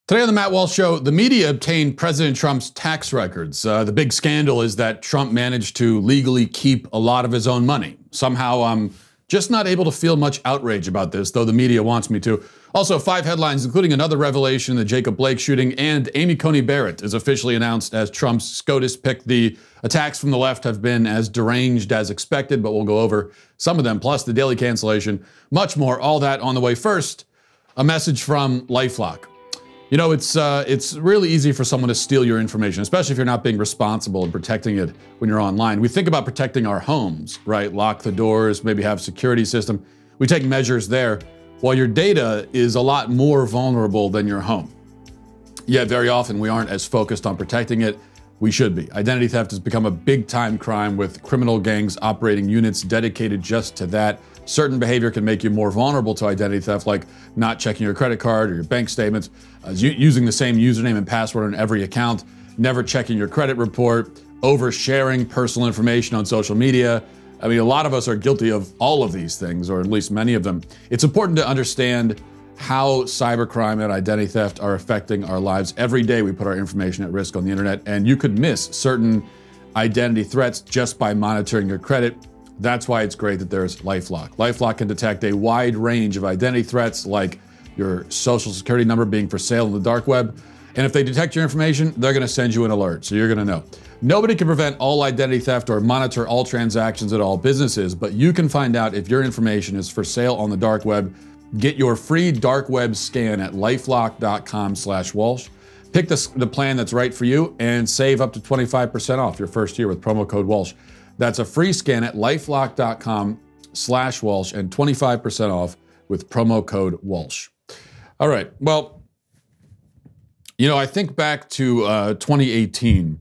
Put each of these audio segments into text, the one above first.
Today on the Matt Walsh Show, the media obtained President Trump's tax records. The big scandal is that Trump managed to legally keep a lot of his own money. Somehow I'm just not able to feel much outrage about this, though the media wants me to. Also, 5 headlines, including another revelation, the Jacob Blake shooting, and Amy Coney Barrett is officially announced as Trump's SCOTUS pick. The attacks from the left have been as deranged as expected, but we'll go over some of them, plus the Daily Cancellation, much more, all that on the way. First, a message from LifeLock. You know, it's really easy for someone to steal your information, especially if you're not being responsible and protecting it when you're online. We think about protecting our homes, right? Lock the doors, maybe have a security system. We take measures there, while your data is a lot more vulnerable than your home. Yet very often we aren't as focused on protecting it. We should be. Identity theft has become a big-time crime with criminal gangs operating units dedicated just to that. Certain behavior can make you more vulnerable to identity theft, like not checking your credit card or your bank statements, using the same username and password on every account, never checking your credit report, oversharing personal information on social media. I mean, a lot of us are guilty of all of these things, or at least many of them. It's important to understand how cybercrime and identity theft are affecting our lives. Every day we put our information at risk on the internet, and you could miss certain identity threats just by monitoring your credit. That's why it's great that there's LifeLock. LifeLock can detect a wide range of identity threats, like your social security number being for sale on the dark web. And if they detect your information, they're going to send you an alert, so you're going to know. Nobody can prevent all identity theft or monitor all transactions at all businesses, but you can find out if your information is for sale on the dark web. Get your free dark web scan at lifelock.com/Walsh. Pick the plan that's right for you and save up to 25% off your first year with promo code Walsh. That's a free scan at lifelock.com/Walsh and 25% off with promo code Walsh. All right, well, you know, I think back to 2018,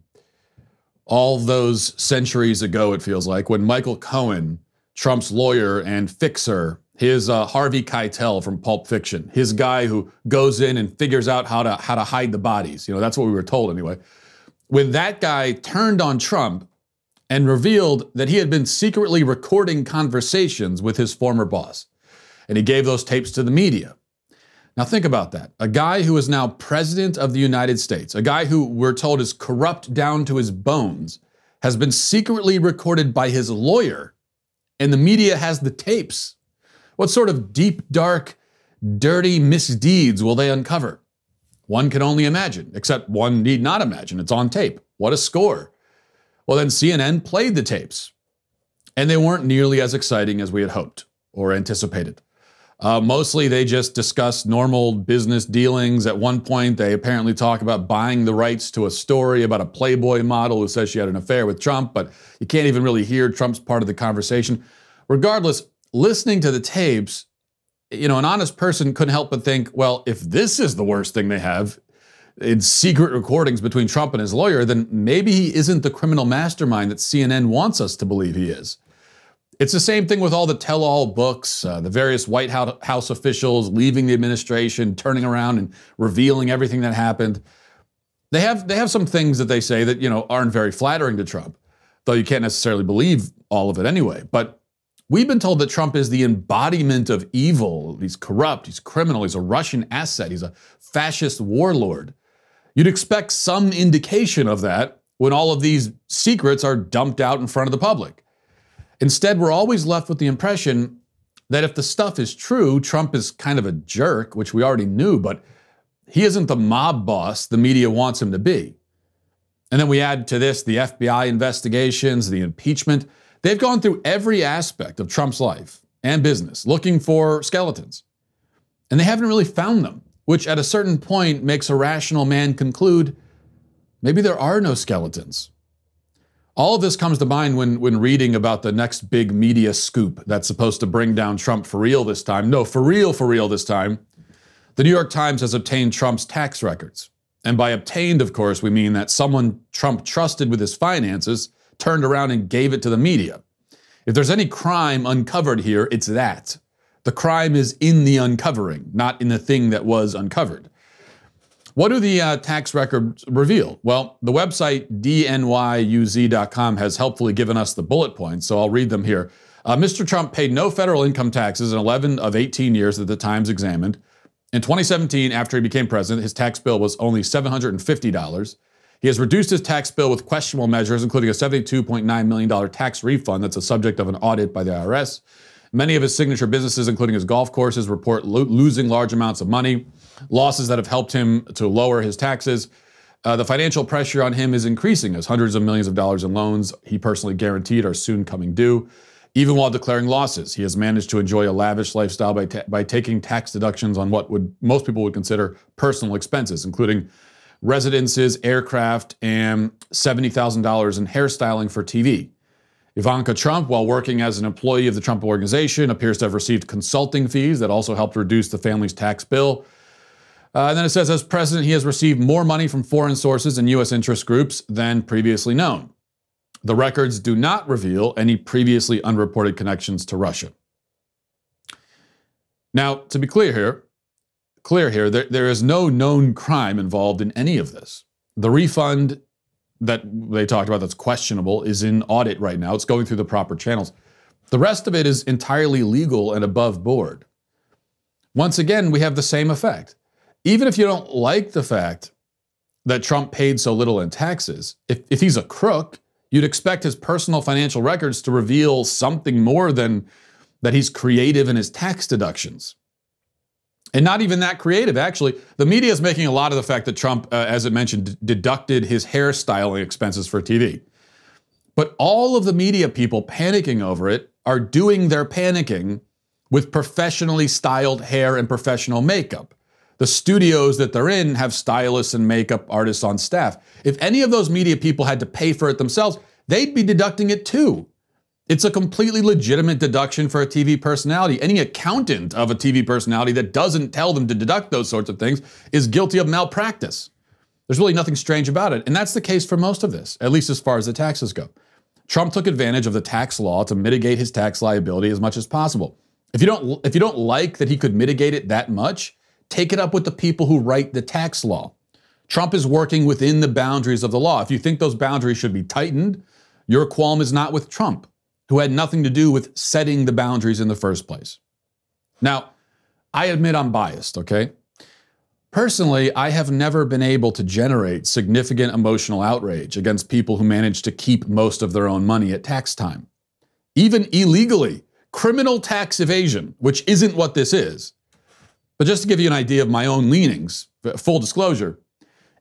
all those centuries ago, it feels like, when Michael Cohen, Trump's lawyer and fixer, his Harvey Keitel from Pulp Fiction, his guy who goes in and figures out how to hide the bodies. You know, that's what we were told anyway. When that guy turned on Trump and revealed that he had been secretly recording conversations with his former boss, and he gave those tapes to the media. Now think about that. A guy who is now president of the United States, a guy who we're told is corrupt down to his bones, has been secretly recorded by his lawyer, and the media has the tapes. What sort of deep, dark, dirty misdeeds will they uncover? One can only imagine, except one need not imagine. It's on tape. What a score. Well, then CNN played the tapes, and they weren't nearly as exciting as we had hoped or anticipated. Mostly they just discuss normal business dealings. At one point, they apparently talk about buying the rights to a story about a Playboy model who says she had an affair with Trump, but you can't even really hear Trump's part of the conversation. Regardless, listening to the tapes, you know, an honest person couldn't help but think, well, if this is the worst thing they have in secret recordings between Trump and his lawyer, then maybe he isn't the criminal mastermind that CNN wants us to believe he is. It's the same thing with all the tell-all books, the various White House officials leaving the administration, turning around and revealing everything that happened. They have some things that they say that, you know, aren't very flattering to Trump, though you can't necessarily believe all of it anyway. But we've been told that Trump is the embodiment of evil. He's corrupt, he's criminal, he's a Russian asset, he's a fascist warlord. You'd expect some indication of that when all of these secrets are dumped out in front of the public. Instead, we're always left with the impression that if the stuff is true, Trump is kind of a jerk, which we already knew, but he isn't the mob boss the media wants him to be. And then we add to this the FBI investigations, the impeachment. They've gone through every aspect of Trump's life and business looking for skeletons. And they haven't really found them, which at a certain point makes a rational man conclude maybe there are no skeletons. All of this comes to mind when reading about the next big media scoop that's supposed to bring down Trump for real this time. No, for real this time. The New York Times has obtained Trump's tax records. And by obtained, of course, we mean that someone Trump trusted with his finances turned around and gave it to the media. If there's any crime uncovered here, it's that. The crime is in the uncovering, not in the thing that was uncovered. What do the tax records reveal? Well, the website dnyuz.com has helpfully given us the bullet points, so I'll read them here. Mr. Trump paid no federal income taxes in 11 of 18 years that the Times examined. In 2017, after he became president, his tax bill was only $750. He has reduced his tax bill with questionable measures, including a $72.9 million tax refund that's a subject of an audit by the IRS. Many of his signature businesses, including his golf courses, report losing large amounts of money, losses that have helped him to lower his taxes. The financial pressure on him is increasing as hundreds of millions of dollars in loans he personally guaranteed are soon coming due. Even while declaring losses, he has managed to enjoy a lavish lifestyle by taking tax deductions on what most people would consider personal expenses, including residences, aircraft, and $70,000 in hairstyling for TV. Ivanka Trump, while working as an employee of the Trump Organization, appears to have received consulting fees that also helped reduce the family's tax bill. And then it says, as president, he has received more money from foreign sources and U.S. interest groups than previously known. The records do not reveal any previously unreported connections to Russia. Now, to be clear here, there is no known crime involved in any of this. The refund that they talked about that's questionable is in audit right now. It's going through the proper channels. The rest of it is entirely legal and above board. Once again, we have the same effect. Even if you don't like the fact that Trump paid so little in taxes, if he's a crook, you'd expect his personal financial records to reveal something more than that he's creative in his tax deductions. And not even that creative, actually. The media is making a lot of the fact that Trump, as it mentioned, deducted his hairstyling expenses for TV. But all of the media people panicking over it are doing their panicking with professionally styled hair and professional makeup. The studios that they're in have stylists and makeup artists on staff. If any of those media people had to pay for it themselves, they'd be deducting it too. It's a completely legitimate deduction for a TV personality. Any accountant of a TV personality that doesn't tell them to deduct those sorts of things is guilty of malpractice. There's really nothing strange about it. And that's the case for most of this, at least as far as the taxes go. Trump took advantage of the tax law to mitigate his tax liability as much as possible. If you don't like that he could mitigate it that much, take it up with the people who write the tax law. Trump is working within the boundaries of the law. If you think those boundaries should be tightened, your qualm is not with Trump, who had nothing to do with setting the boundaries in the first place. Now, I admit I'm biased, okay? Personally, I have never been able to generate significant emotional outrage against people who manage to keep most of their own money at tax time. Even illegally, criminal tax evasion, which isn't what this is. But just to give you an idea of my own leanings, full disclosure,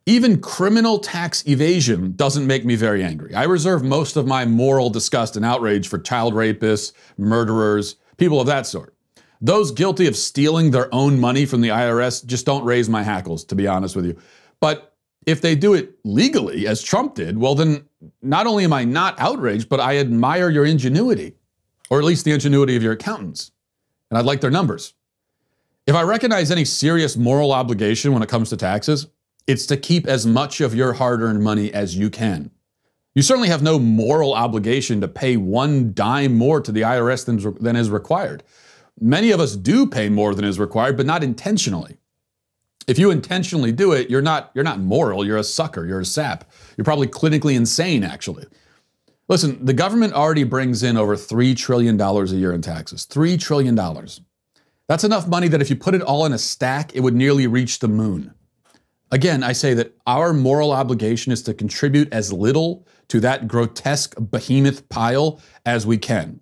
even criminal tax evasion doesn't make me very angry. I reserve most of my moral disgust and outrage for child rapists, murderers, people of that sort. Those guilty of stealing their own money from the IRS just don't raise my hackles, to be honest with you. But if they do it legally, as Trump did, well then, not only am I not outraged, but I admire your ingenuity, or at least the ingenuity of your accountants. And I'd like their numbers. If I recognize any serious moral obligation when it comes to taxes, it's to keep as much of your hard-earned money as you can. You certainly have no moral obligation to pay one dime more to the IRS than is required. Many of us do pay more than is required, but not intentionally. If you intentionally do it, you're not moral, you're a sucker, you're a sap. You're probably clinically insane, actually. Listen, the government already brings in over $3 trillion a year in taxes. $3 trillion. That's enough money that if you put it all in a stack, it would nearly reach the moon. Again, I say that our moral obligation is to contribute as little to that grotesque behemoth pile as we can.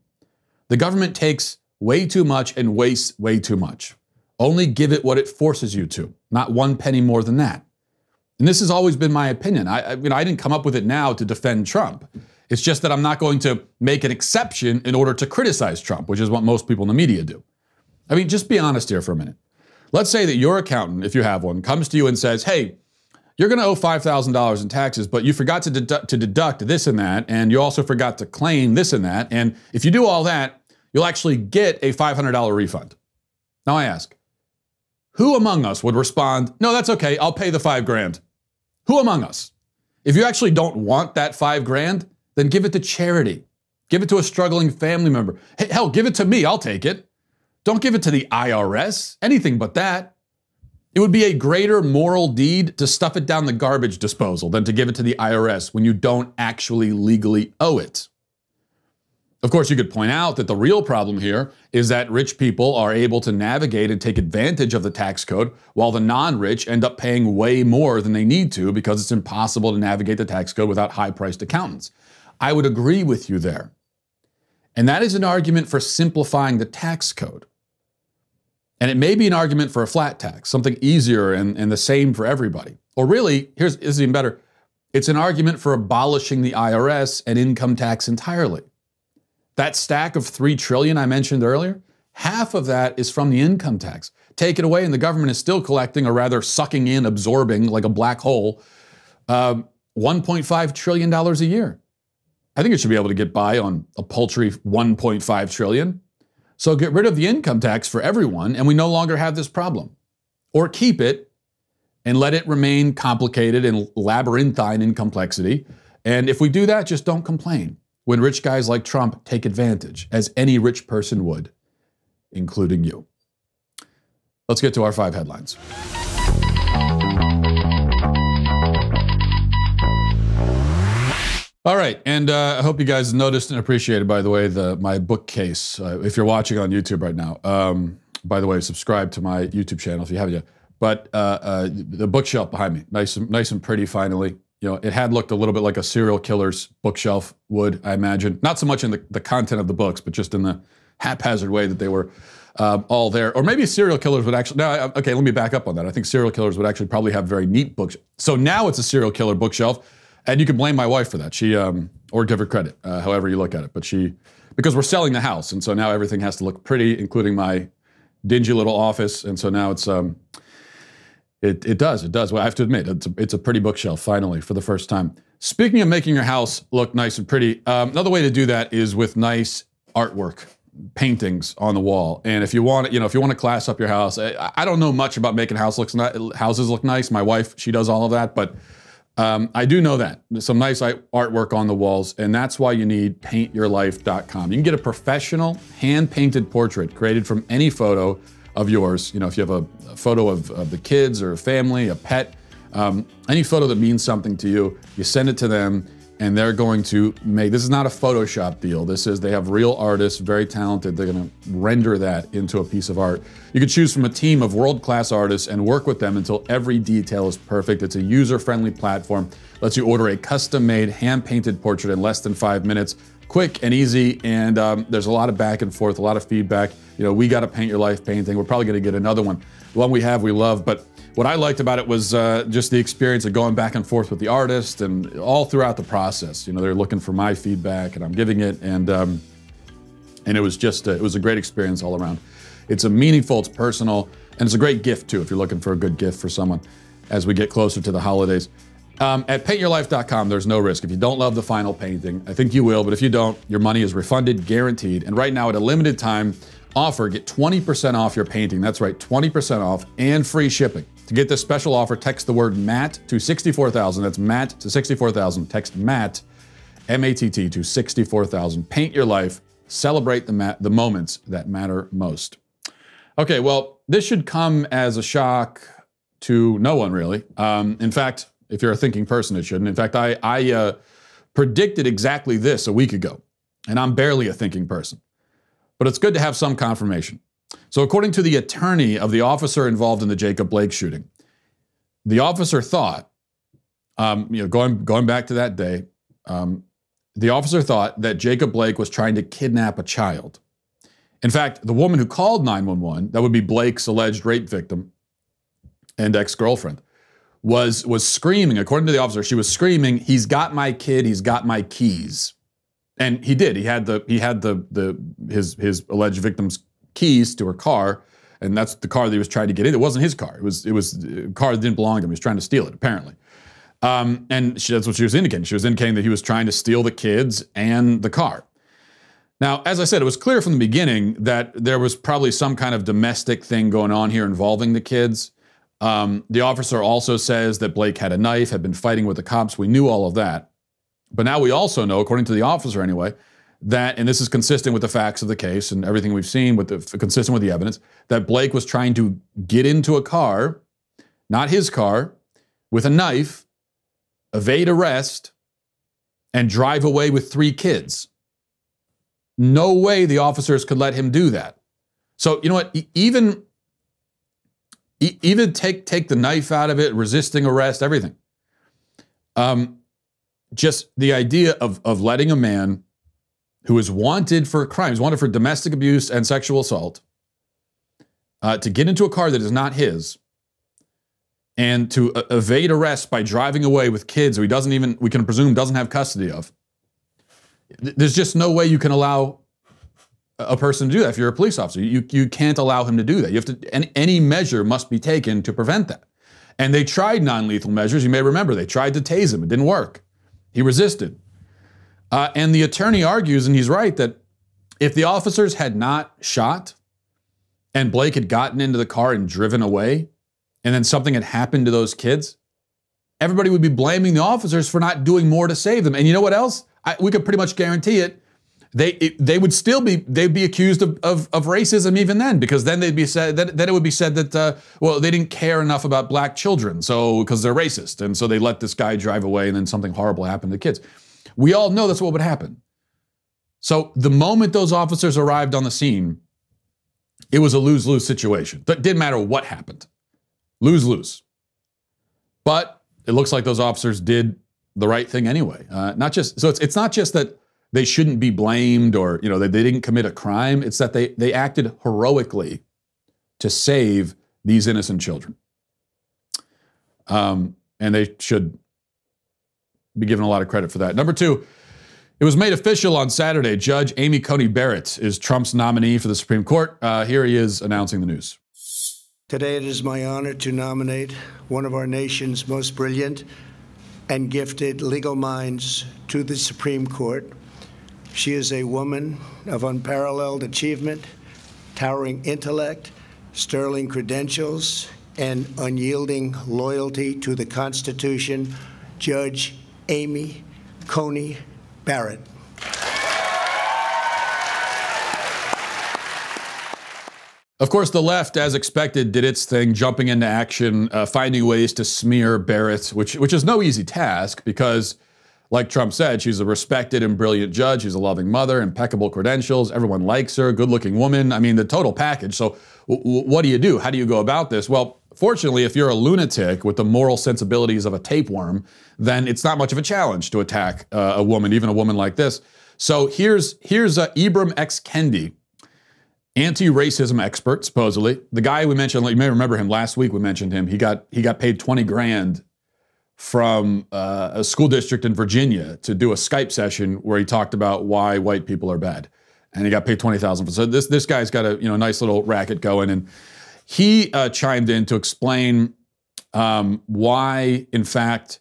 The government takes way too much and wastes way too much. Only give it what it forces you to, not one penny more than that. And this has always been my opinion. I didn't come up with it now to defend Trump. It's just that I'm not going to make an exception in order to criticize Trump, which is what most people in the media do. I mean, just be honest here for a minute. Let's say that your accountant, if you have one, comes to you and says, hey, you're going to owe $5,000 in taxes, but you forgot to deduct this and that, and you also forgot to claim this and that, and if you do all that, you'll actually get a $500 refund. Now I ask, who among us would respond, no, that's okay, I'll pay the $5,000? Who among us? If you actually don't want that $5,000, then give it to charity. Give it to a struggling family member. Hey, hell, give it to me, I'll take it. Don't give it to the IRS, anything but that. It would be a greater moral deed to stuff it down the garbage disposal than to give it to the IRS when you don't actually legally owe it. Of course, you could point out that the real problem here is that rich people are able to navigate and take advantage of the tax code, while the non-rich end up paying way more than they need to because it's impossible to navigate the tax code without high-priced accountants. I would agree with you there. And that is an argument for simplifying the tax code. And it may be an argument for a flat tax, something easier and the same for everybody. Or really, this is even better, it's an argument for abolishing the IRS and income tax entirely. That stack of $3 trillion I mentioned earlier, half of that is from the income tax. Take it away and the government is still collecting, or rather sucking in, absorbing like a black hole, $1.5 trillion a year. I think it should be able to get by on a paltry $1.5 trillion. So get rid of the income tax for everyone and we no longer have this problem. Or keep it and let it remain complicated and labyrinthine in complexity. And if we do that, just don't complain when rich guys like Trump take advantage, as any rich person would, including you. Let's get to our 5 headlines. All right, and I hope you guys noticed and appreciated, by the way, my bookcase. If you're watching on YouTube right now, by the way, subscribe to my YouTube channel if you haven't yet. But the bookshelf behind me, nice and pretty finally. You know, it had looked a little bit like a serial killer's bookshelf would, I imagine. Not so much in the content of the books, but just in the haphazard way that they were all there. Or maybe serial killers would actually, no, okay, let me back up on that. I think serial killers would actually probably have very neat books. So now it's a serial killer bookshelf, and you can blame my wife for that. She, or give her credit, however you look at it. But because we're selling the house, and so now everything has to look pretty, including my dingy little office, and so now it's, It does. Well, I have to admit, it's a pretty bookshelf, finally, for the first time. Speaking of making your house look nice and pretty, another way to do that is with nice artwork, paintings on the wall. And if you want to class up your house, I don't know much about making houses look nice. My wife, she does all of that, but I do know that. There's some nice artwork on the walls, and that's why you need paintyourlife.com. You can get a professional, hand-painted portrait created from any photo of yours. You know, if you have a photo of the kids or a family, a pet, any photo that means something to you, you send it to them and they're going to make, this is not a Photoshop deal. They have real artists, very talented. They're gonna render that into a piece of art. You can choose from a team of world-class artists and work with them until every detail is perfect. It's a user-friendly platform, lets you order a custom-made, hand-painted portrait in less than 5 minutes. Quick and easy, and there's a lot of back and forth, a lot of feedback. You know, we got a Paint Your Life painting. We're probably gonna get another one. The one we have, we love, but what I liked about it was just the experience of going back and forth with the artist and all throughout the process. You know, they're looking for my feedback and I'm giving it, and it was just, it was a great experience all around. It's a meaningful, it's personal, and it's a great gift too, if you're looking for a good gift for someone as we get closer to the holidays. At paintyourlife.com, there's no risk. If you don't love the final painting, I think you will, but if you don't, your money is refunded, guaranteed. And right now, at a limited time offer, get 20% off your painting. That's right, 20% off and free shipping. To get this special offer, text the word MATT to 64,000. That's MATT to 64,000. Text MATT, M-A-T-T, to 64,000. Paint your life. Celebrate the moments that matter most. Okay, well, this should come as a shock to no one, really. In fact, if you're a thinking person, it shouldn't. In fact, I predicted exactly this a week ago, and I'm barely a thinking person. But it's good to have some confirmation. So according to the attorney of the officer involved in the Jacob Blake shooting, the officer thought, going back to that day, the officer thought that Jacob Blake was trying to kidnap a child. In fact, the woman who called 911, that would be Blake's alleged rape victim and ex-girlfriend, was screaming. According to the officer, she was screaming, "He's got my kid, he's got my keys." And he did. He had his alleged victim's keys to her car, and that's the car that he was trying to get in. It wasn't his car. It was a car that didn't belong to him. He was trying to steal it, apparently. And that's what she was indicating. She was indicating that he was trying to steal the kids and the car. Now, as I said, it was clear from the beginning that there was probably some kind of domestic thing going on here involving the kids. The officer also says that Blake had a knife, had been fighting with the cops. We knew all of that. But now we also know, according to the officer anyway, that, and this is consistent with the facts of the case and everything we've seen, consistent with the evidence, that Blake was trying to get into a car, not his car, with a knife, evade arrest, and drive away with 3 kids. no way the officers could let him do that. So, you know what, even take the knife out of it, resisting arrest, everything. Just the idea of letting a man who is wanted for crimes, wanted for domestic abuse and sexual assault, to get into a car that is not his and to evade arrest by driving away with kids who he doesn't even, we can presume, doesn't have custody of. There's just no way you can allow a person to do that if you're a police officer. You can't allow him to do that. You have to, any measure must be taken to prevent that. And they tried non-lethal measures. You may remember they tried to tase him. It didn't work. He resisted. And the attorney argues, and he's right, that if the officers had not shot and Blake had gotten into the car and driven away, and then something had happened to those kids, everybody would be blaming the officers for not doing more to save them. And you know what else? We could pretty much guarantee it. They would still be, they'd be accused of racism even then, because then they'd be said, then it would be said that, well, they didn't care enough about black children, so, because they're racist, and so they let this guy drive away and then something horrible happened to the kids. We all know that's what would happen. So the moment those officers arrived on the scene, it was a lose-lose situation. It didn't matter what happened. Lose-lose. But it looks like those officers did the right thing anyway. It's not just that they shouldn't be blamed or, you know, they didn't commit a crime. It's that they acted heroically to save these innocent children. And they should be given a lot of credit for that. Number two, it was made official on Saturday. Judge Amy Coney Barrett is Trump's nominee for the Supreme Court. Here he is announcing the news. Today it is my honor to nominate one of our nation's most brilliant and gifted legal minds to the Supreme Court. She is a woman of unparalleled achievement, towering intellect, sterling credentials, and unyielding loyalty to the Constitution, Judge Amy Coney Barrett. Of course, the left, as expected, did its thing, jumping into action, finding ways to smear Barrett, which is no easy task because, like Trump said, she's a respected and brilliant judge. She's a loving mother, impeccable credentials. Everyone likes her, good-looking woman. I mean, the total package. So what do you do? How do you go about this? Well, fortunately, if you're a lunatic with the moral sensibilities of a tapeworm, then it's not much of a challenge to attack a woman, even a woman like this. So here's Ibram X. Kendi, anti-racism expert, supposedly. The guy we mentioned, you may remember him last week, we mentioned him. He got paid 20 grand from a school district in Virginia to do a Skype session where he talked about why white people are bad. And he got paid $20,000. So this guy's got a nice little racket going. And he chimed in to explain why, in fact,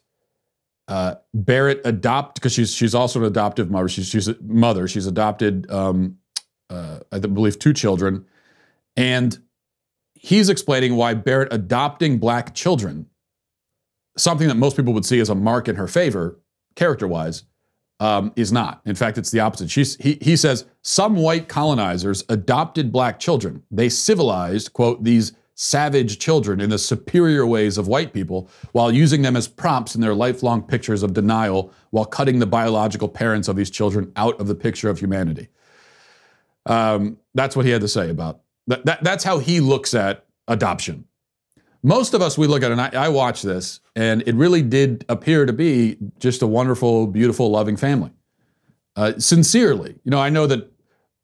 Barrett because she's also an adoptive mother. She's a mother. She's adopted, I believe, 2 children. And he's explaining why Barrett adopting black children, something that most people would see as a mark in her favor, character-wise, is not. In fact, it's the opposite. He says, some white colonizers adopted black children. They civilized, quote, these savage children in the superior ways of white people while using them as prompts in their lifelong pictures of denial while cutting the biological parents of these children out of the picture of humanity. That's what he had to say about that. That's how he looks at adoption. Most of us, we look at it, and I watch this, and it really did appear to be just a wonderful, beautiful, loving family. Sincerely. I know that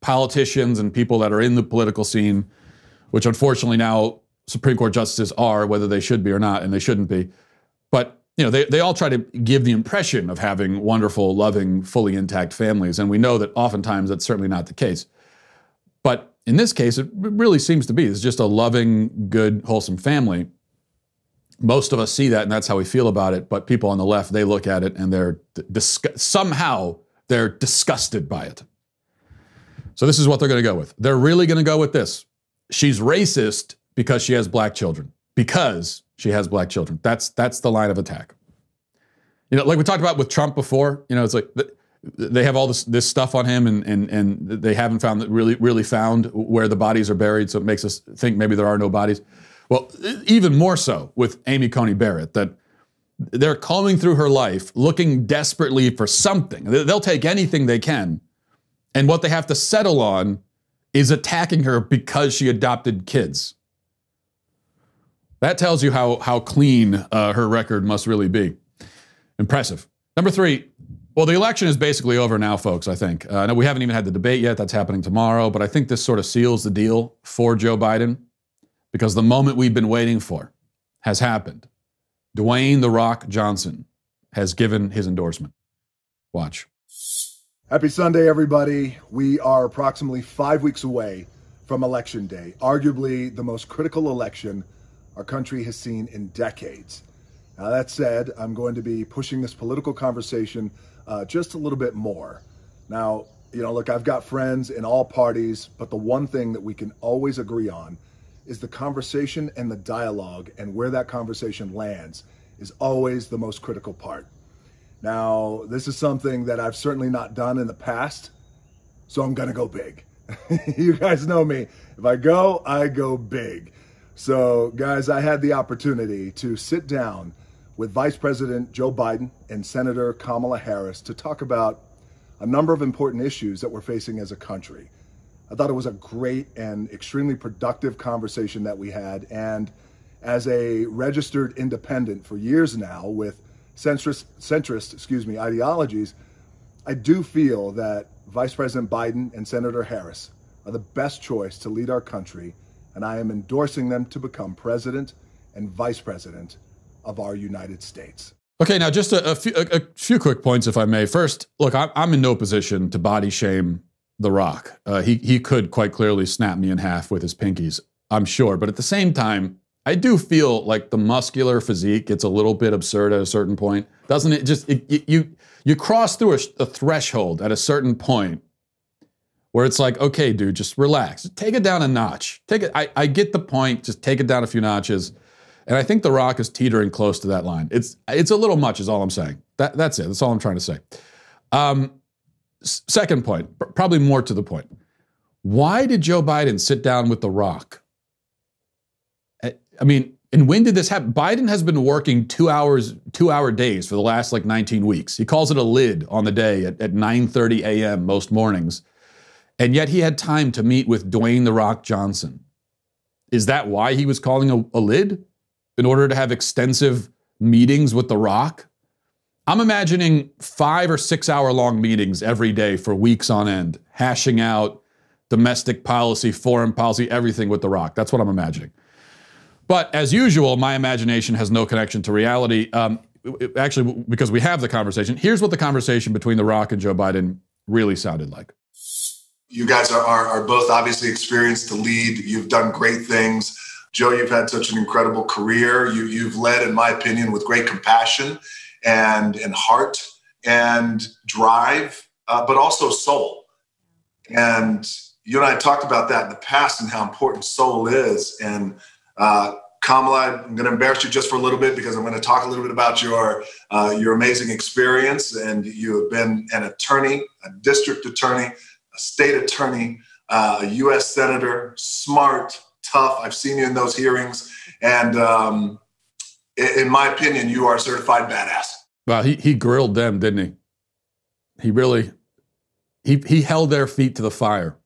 politicians and people that are in the political scene, which unfortunately now Supreme Court justices are, whether they should be or not, and they shouldn't be, but they all try to give the impression of having wonderful, loving, fully intact families, and we know that oftentimes that's certainly not the case. But in this case, it really seems to be. It's just a loving, good, wholesome family. Most of us see that, and that's how we feel about it. But people on the left, they look at it, and somehow they're disgusted by it. So this is what they're going to go with. They're really going to go with this. She's racist because she has black children. Because she has black children. That's the line of attack. Like we talked about with Trump before. It's like they have all this stuff on him, and they haven't really found where the bodies are buried, so it makes us think maybe there are no bodies. Well, even more so with Amy Coney Barrett, that they're combing through her life looking desperately for something. They'll take anything they can, And what they have to settle on is attacking her because she adopted kids. That tells you how clean her record must really be. Impressive. Number 3, well, the election is basically over now, folks, I think. No, we haven't even had the debate yet. That's happening tomorrow. But I think this sort of seals the deal for Joe Biden because the moment we've been waiting for has happened. Dwayne "The Rock" Johnson has given his endorsement. Watch. Happy Sunday, everybody. We are approximately 5 weeks away from Election Day, arguably the most critical election our country has seen in decades. Now, that said, I'm going to be pushing this political conversation just a little bit more. Now, look, I've got friends in all parties, but the one thing that we can always agree on is the conversation and the dialogue, and where that conversation lands is always the most critical part. Now, this is something that I've certainly not done in the past, so I'm going to go big. You guys know me. If I go big. So, guys, I had the opportunity to sit down with Vice President Joe Biden and Senator Kamala Harris to talk about a number of important issues that we're facing as a country. I thought it was a great and extremely productive conversation that we had. And as a registered independent for years now with centrist ideologies, I do feel that Vice President Biden and Senator Harris are the best choice to lead our country, and I am endorsing them to become president and vice president of our United States. Okay, now just a few quick points, if I may. First, look, I'm in no position to body shame The Rock. He could quite clearly snap me in half with his pinkies, I'm sure. But at the same time, I do feel like the muscular physique gets a little bit absurd at a certain point. Doesn't it? Just you cross through a threshold at a certain point where it's like, okay, dude, just relax. Just take it down a notch. I get the point. Just take it down a few notches. And I think The Rock is teetering close to that line. It's a little much is all I'm saying. That's it. That's all I'm trying to say. Second point, probably more to the point. Why did Joe Biden sit down with The Rock? I mean, and when did this happen? Biden has been working 2-hour days for the last 19 weeks. He calls it a lid on the day at 9:30 a.m. most mornings. And yet he had time to meet with Dwayne "The Rock" Johnson. Is that why he was calling a lid? In order to have extensive meetings with The Rock? I'm imagining 5 or 6 hour long meetings every day for weeks on end, hashing out domestic policy, foreign policy, everything with The Rock. That's what I'm imagining. But as usual, my imagination has no connection to reality. Actually, because we have the conversation. Here's what the conversation between The Rock and Joe Biden really sounded like. You guys are both obviously experienced to lead. You've done great things. Joe, you've had such an incredible career. You've led, in my opinion, with great compassion and heart and drive, but also soul. And you and I talked about that in the past and how important soul is. And Kamala, I'm going to embarrass you just for a little bit because I'm going to talk a little bit about your amazing experience. And you have been an attorney, a district attorney, a state attorney, a U.S. senator, smart, tough. I've seen you in those hearings. And in my opinion, you are a certified badass. Well, he grilled them, didn't he? He held their feet to the fire.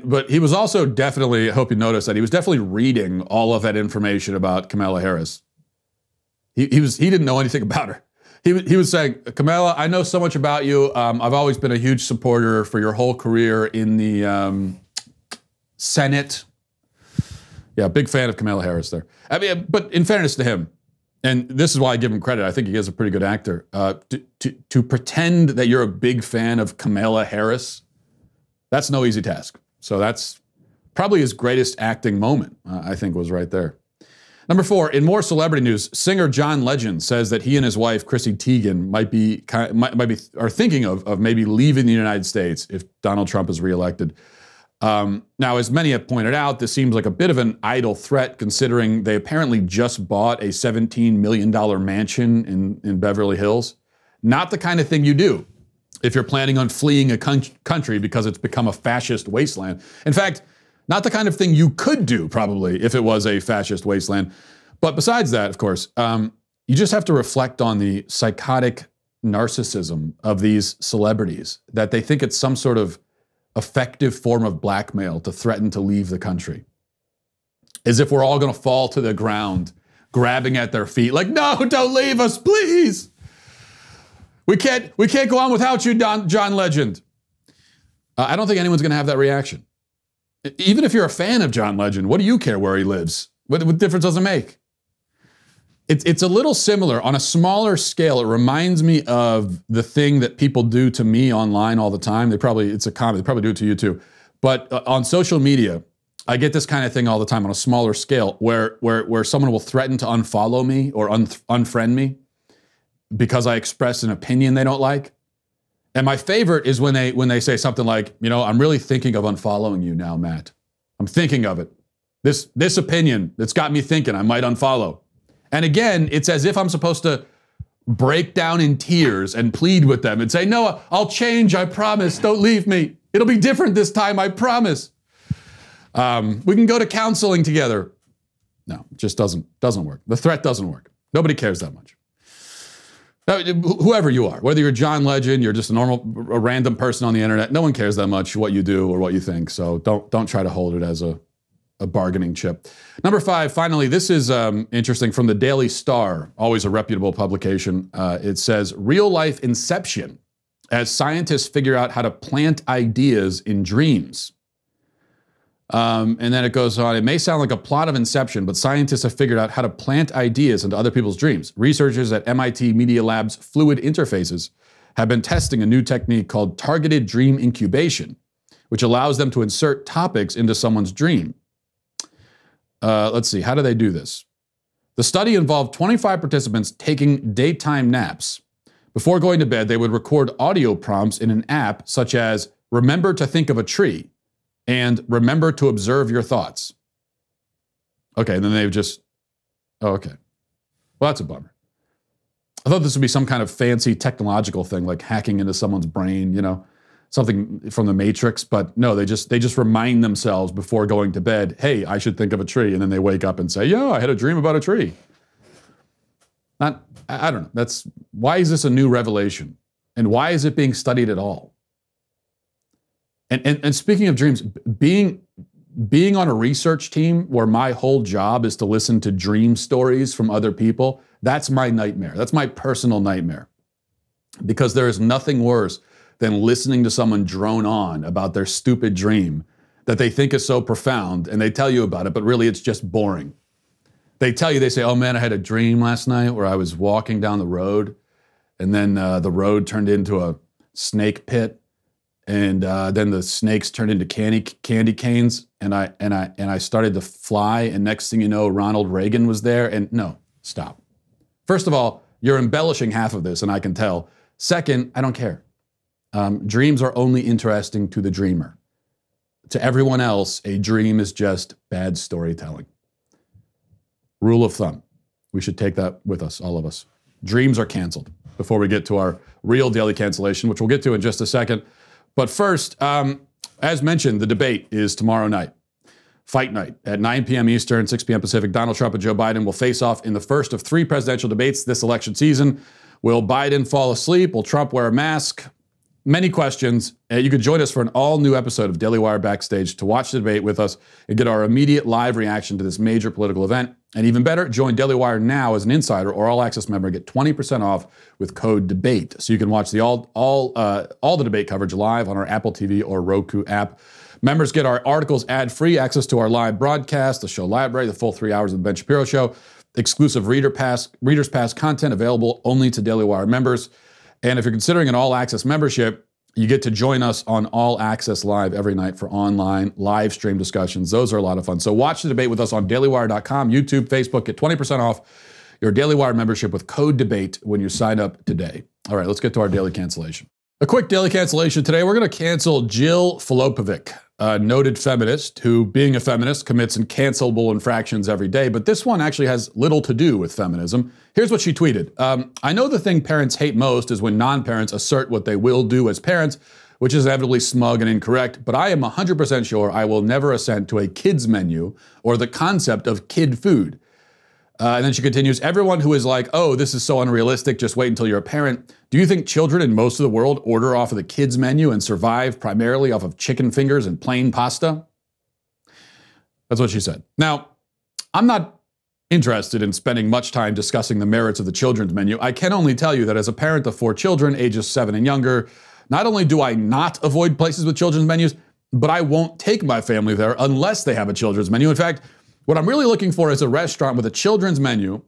But he was also definitely, I hope you noticed that, he was definitely reading all of that information about Kamala Harris. He didn't know anything about her. He was saying, Kamala, I know so much about you. I've always been a huge supporter for your whole career in the Senate. Yeah, big fan of Kamala Harris there. I mean, but in fairness to him, and this is why I give him credit, I think he is a pretty good actor, to pretend that you're a big fan of Kamala Harris, that's no easy task. So that's probably his greatest acting moment, I think, was right there. Number 4, in more celebrity news, singer John Legend says that he and his wife, Chrissy Teigen, are thinking of maybe leaving the United States if Donald Trump is reelected. Now, as many have pointed out, this seems like a bit of an idle threat considering they apparently just bought a $17 million mansion in Beverly Hills. Not the kind of thing you do if you're planning on fleeing a country because it's become a fascist wasteland. In fact, not the kind of thing you could do, probably, if it was a fascist wasteland. But besides that, of course, you just have to reflect on the psychotic narcissism of these celebrities that they think it's some sort of effective form of blackmail to threaten to leave the country. As if we're all going to fall to the ground, grabbing at their feet, like, no, don't leave us, please. We can't go on without you, John Legend. I don't think anyone's going to have that reaction. Even if you're a fan of John Legend, what do you care where he lives? What difference does it make? It's a little similar on a smaller scale. It reminds me of the thing that people do to me online all the time. It's a comedy. They probably do it to you too. But on social media, I get this kind of thing all the time on a smaller scale where someone will threaten to unfollow me or unfriend me because I express an opinion they don't like. And my favorite is when they say something like, I'm really thinking of unfollowing you now, Matt. I'm thinking of it. This opinion that's got me thinking I might unfollow. And again, it's as if I'm supposed to break down in tears and plead with them and say, no, I'll change, I promise, don't leave me. It'll be different this time, I promise. We can go to counseling together. No, it just doesn't work. The threat doesn't work. Nobody cares that much. Now, whoever you are, whether you're John Legend, you're just a random person on the internet, no one cares that much what you do or what you think. So don't try to hold it as a bargaining chip. Number 5, finally, this is interesting from the Daily Star, always a reputable publication. It says, real life inception as scientists figure out how to plant ideas in dreams. And then it goes on, it may sound like a plot of Inception, but scientists have figured out how to plant ideas into other people's dreams. Researchers at MIT Media Lab's Fluid Interfaces have been testing a new technique called targeted dream incubation, which allows them to insert topics into someone's dream. Let's see, how do they do this? The study involved 25 participants taking daytime naps. Before going to bed, they would record audio prompts in an app such as, remember to think of a tree, and remember to observe your thoughts. Okay, then they've just, okay. Well, that's a bummer. I thought this would be some kind of fancy technological thing, like hacking into someone's brain, something from the Matrix, but no, they just remind themselves before going to bed, hey, I should think of a tree, and then they wake up and say, yeah, I had a dream about a tree. I don't know, why is this a new revelation? And why is it being studied at all? And speaking of dreams, being on a research team where my whole job is to listen to dream stories from other people, that's my nightmare. That's my personal nightmare. Because there is nothing worse than listening to someone drone on about their stupid dream that they think is so profound, and they tell you about it, but really it's just boring. They say, oh man, I had a dream last night where I was walking down the road, and then the road turned into a snake pit. And then the snakes turned into candy canes, and I started to fly, and next thing you know, Ronald Reagan was there, and no, stop. First of all, you're embellishing half of this, and I can tell. Second, I don't care. Dreams are only interesting to the dreamer. To everyone else, a dream is just bad storytelling. Rule of thumb. We should take that with us, all of us. Dreams are canceled. Before we get to our real daily cancellation, which we'll get to in just a second. But first, as mentioned, the debate is tomorrow night. Fight night at 9 p.m. Eastern, 6 p.m. Pacific. Donald Trump and Joe Biden will face off in the first of 3 presidential debates this election season. Will Biden fall asleep? Will Trump wear a mask? Many questions. You could join us for an all-new episode of Daily Wire Backstage to watch the debate with us and get our immediate live reaction to this major political event. And even better, join Daily Wire now as an insider or all-access member. Get 20% off with code DEBATE. So you can watch all the debate coverage live on our Apple TV or Roku app. Members get our articles ad-free, access to our live broadcast, the show library, the full 3 hours of the Ben Shapiro Show, exclusive Reader's Pass content available only to Daily Wire members. And if you're considering an all-access membership, you get to join us on All Access Live every night for online live stream discussions. Those are a lot of fun. So watch the debate with us on dailywire.com, YouTube, Facebook. Get 20% off your Daily Wire membership with code DEBATE when you sign up today. All right, let's get to our daily cancellation. A quick daily cancellation today. We're going to cancel Jill Filopovic, a noted feminist who, being a feminist, commits cancelable infractions every day. But this one actually has little to do with feminism. Here's what she tweeted. I know the thing parents hate most is when non-parents assert what they will do as parents, which is inevitably smug and incorrect. But I am 100% sure I will never assent to a kids menu or the concept of kid food. And then she continues, everyone who is like, oh, this is so unrealistic, just wait until you're a parent. Do you think children in most of the world order off of the kids menu and survive primarily off of chicken fingers and plain pasta? That's what she said. Now, I'm not interested in spending much time discussing the merits of the children's menu. I can only tell you that as a parent of 4 children, ages 7 and younger, not only do I not avoid places with children's menus, but I won't take my family there unless they have a children's menu. In fact, what I'm really looking for is a restaurant with a children's menu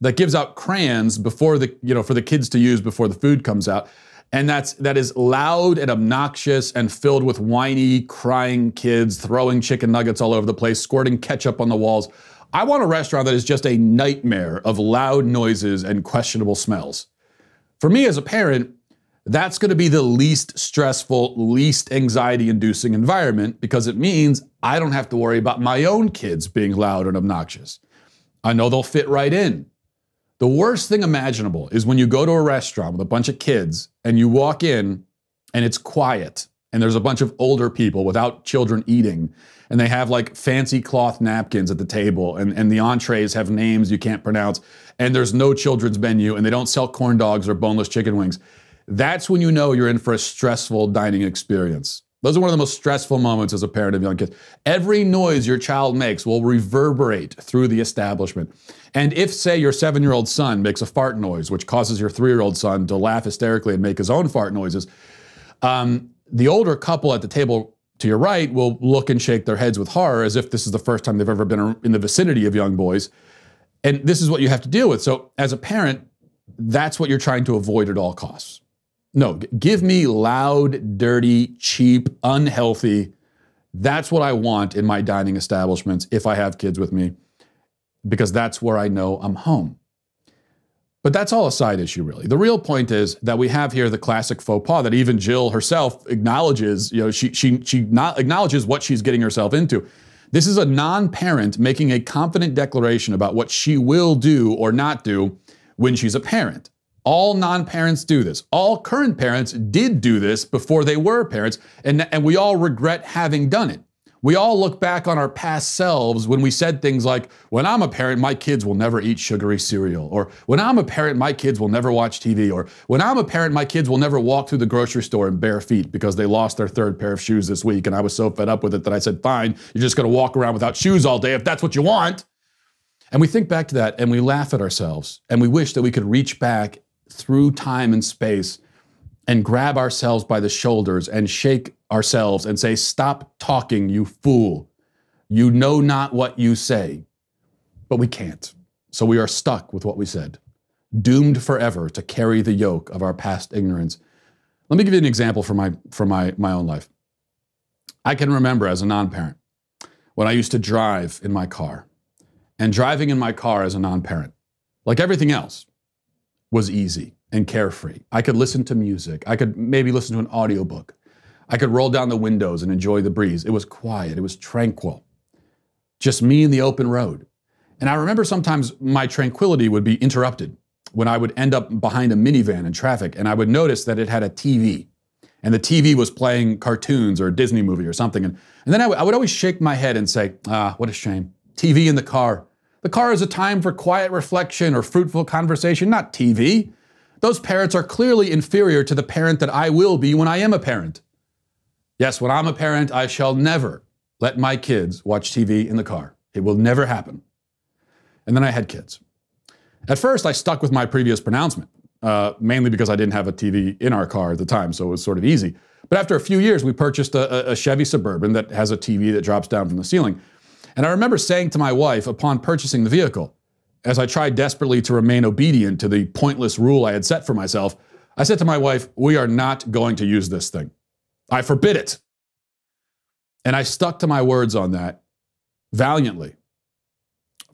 that gives out crayons before the, for the kids to use before the food comes out. And that is loud and obnoxious and filled with whiny, crying kids, throwing chicken nuggets all over the place, squirting ketchup on the walls. I want a restaurant that is just a nightmare of loud noises and questionable smells. For me as a parent, that's going to be the least stressful, least anxiety-inducing environment because it means I don't have to worry about my own kids being loud and obnoxious. I know they'll fit right in. The worst thing imaginable is when you go to a restaurant with a bunch of kids and you walk in and it's quiet and there's a bunch of older people without children eating and they have like fancy cloth napkins at the table and the entrees have names you can't pronounce and there's no children's menu and they don't sell corn dogs or boneless chicken wings. That's when you know you're in for a stressful dining experience. Those are one of the most stressful moments as a parent of young kids. Every noise your child makes will reverberate through the establishment. And if, say, your 7-year-old son makes a fart noise, which causes your 3-year-old son to laugh hysterically and make his own fart noises, the older couple at the table to your right will look and shake their heads with horror as if this is the first time they've ever been in the vicinity of young boys. And this is what you have to deal with. So as a parent, that's what you're trying to avoid at all costs. No, give me loud, dirty, cheap, unhealthy. That's what I want in my dining establishments if I have kids with me, because that's where I know I'm home. But that's all a side issue, really. The real point is that we have here the classic faux pas that even Jill herself acknowledges. She not acknowledges what she's getting herself into. This is a non-parent making a confident declaration about what she will do or not do when she's a parent. All non-parents do this. All current parents did do this before they were parents, and we all regret having done it. We all look back on our past selves when we said things like, when I'm a parent, my kids will never eat sugary cereal, or when I'm a parent, my kids will never watch TV, or when I'm a parent, my kids will never walk through the grocery store in bare feet because they lost their 3rd pair of shoes this week, and I was so fed up with it that I said, fine, you're just gonna walk around without shoes all day if that's what you want. And we think back to that and we laugh at ourselves, and we wish that we could reach back through time and space and grab ourselves by the shoulders and shake ourselves and say, stop talking, you fool. You know not what you say. But we can't. So we are stuck with what we said, doomed forever to carry the yoke of our past ignorance. Let me give you an example from my own life. I can remember as a non-parent when I used to drive in my car, and driving in my car as a non-parent, like everything else, was easy and carefree. I could listen to music. I could maybe listen to an audiobook. I could roll down the windows and enjoy the breeze. It was quiet. It was tranquil. Just me and the open road. And I remember sometimes my tranquility would be interrupted when I would end up behind a minivan in traffic and I would notice that it had a TV and the TV was playing cartoons or a Disney movie or something. And then I would always shake my head and say, what a shame. TV in the car. The car is a time for quiet reflection or fruitful conversation, not TV. Those parents are clearly inferior to the parent that I will be when I am a parent. Yes, when I'm a parent, I shall never let my kids watch TV in the car. It will never happen. And then I had kids. At first, I stuck with my previous pronouncement, mainly because I didn't have a TV in our car at the time, so it was sort of easy. But after a few years, we purchased a Chevy Suburban that has a TV that drops down from the ceiling. And I remember saying to my wife upon purchasing the vehicle, as I tried desperately to remain obedient to the pointless rule I had set for myself, I said to my wife, we are not going to use this thing. I forbid it. And I stuck to my words on that valiantly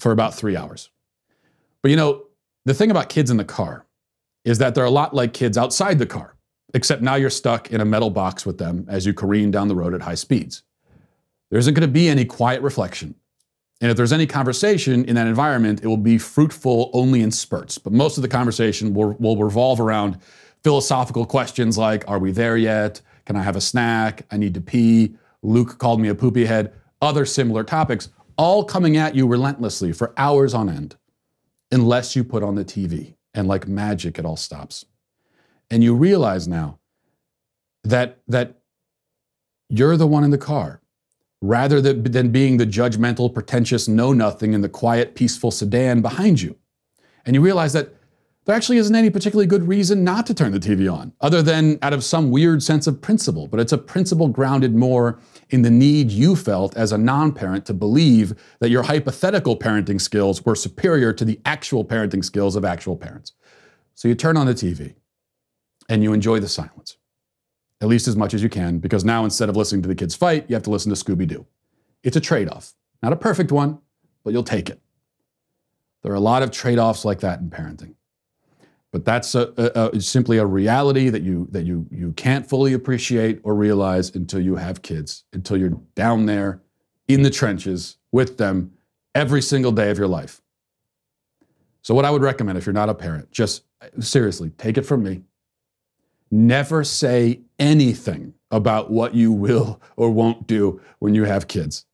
for about 3 hours. But the thing about kids in the car is that they're a lot like kids outside the car, except now you're stuck in a metal box with them as you careen down the road at high speeds. There isn't going to be any quiet reflection. And if there's any conversation in that environment, it will be fruitful only in spurts. But most of the conversation will revolve around philosophical questions like, are we there yet? Can I have a snack? I need to pee. Luke called me a poopy head. Other similar topics, all coming at you relentlessly for hours on end. unless you put on the TV. And like magic, it all stops. And you realize now that you're the one in the car, rather than being the judgmental, pretentious know-nothing in the quiet, peaceful sedan behind you. And you realize that there actually isn't any particularly good reason not to turn the TV on, other than out of some weird sense of principle. But it's a principle grounded more in the need you felt as a non-parent to believe that your hypothetical parenting skills were superior to the actual parenting skills of actual parents. So you turn on the TV and you enjoy the silence, at least as much as you can, because now instead of listening to the kids fight, you have to listen to Scooby-Doo. It's a trade-off. Not a perfect one, but you'll take it. There are a lot of trade-offs like that in parenting. But that's simply a reality that you can't fully appreciate or realize until you have kids, until you're down there in the trenches with them every single day of your life. So what I would recommend if you're not a parent, just seriously, take it from me. Never say anything about what you will or won't do when you have kids.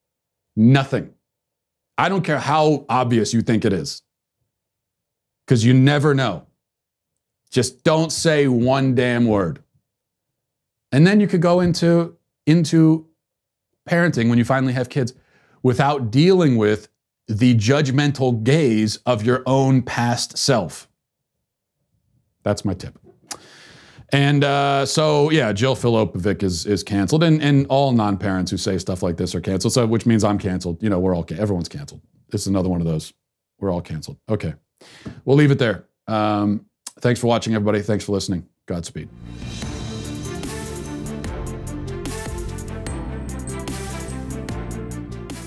Nothing. I don't care how obvious you think it is, because you never know. Just don't say one damn word. And then you could go into parenting when you finally have kids without dealing with the judgmental gaze of your own past self. That's my tip. And so, yeah, Jill Filopovic is canceled, and all non-parents who say stuff like this are canceled, so which means I'm canceled. You know, everyone's canceled. This is another one of those. We're all canceled. Okay, we'll leave it there. Thanks for watching, everybody. Thanks for listening. Godspeed.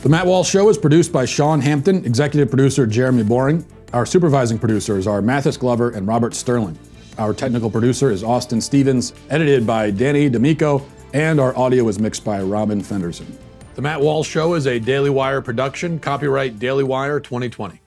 The Matt Walsh Show is produced by Sean Hampton, executive producer Jeremy Boring. Our supervising producers are Mathis Glover and Robert Sterling. Our technical producer is Austin Stevens, edited by Danny D'Amico, and our audio is mixed by Robin Fenderson. The Matt Walsh Show is a Daily Wire production, copyright Daily Wire 2020.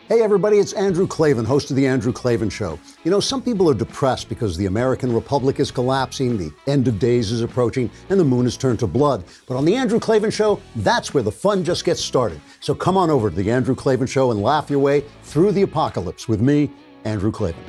Hey everybody, it's Andrew Klavan, host of The Andrew Klavan Show. You know, some people are depressed because the American Republic is collapsing, the end of days is approaching, and the moon has turned to blood. But on The Andrew Klavan Show, that's where the fun just gets started. So come on over to The Andrew Klavan Show and laugh your way through the apocalypse with me, Andrew Klavan.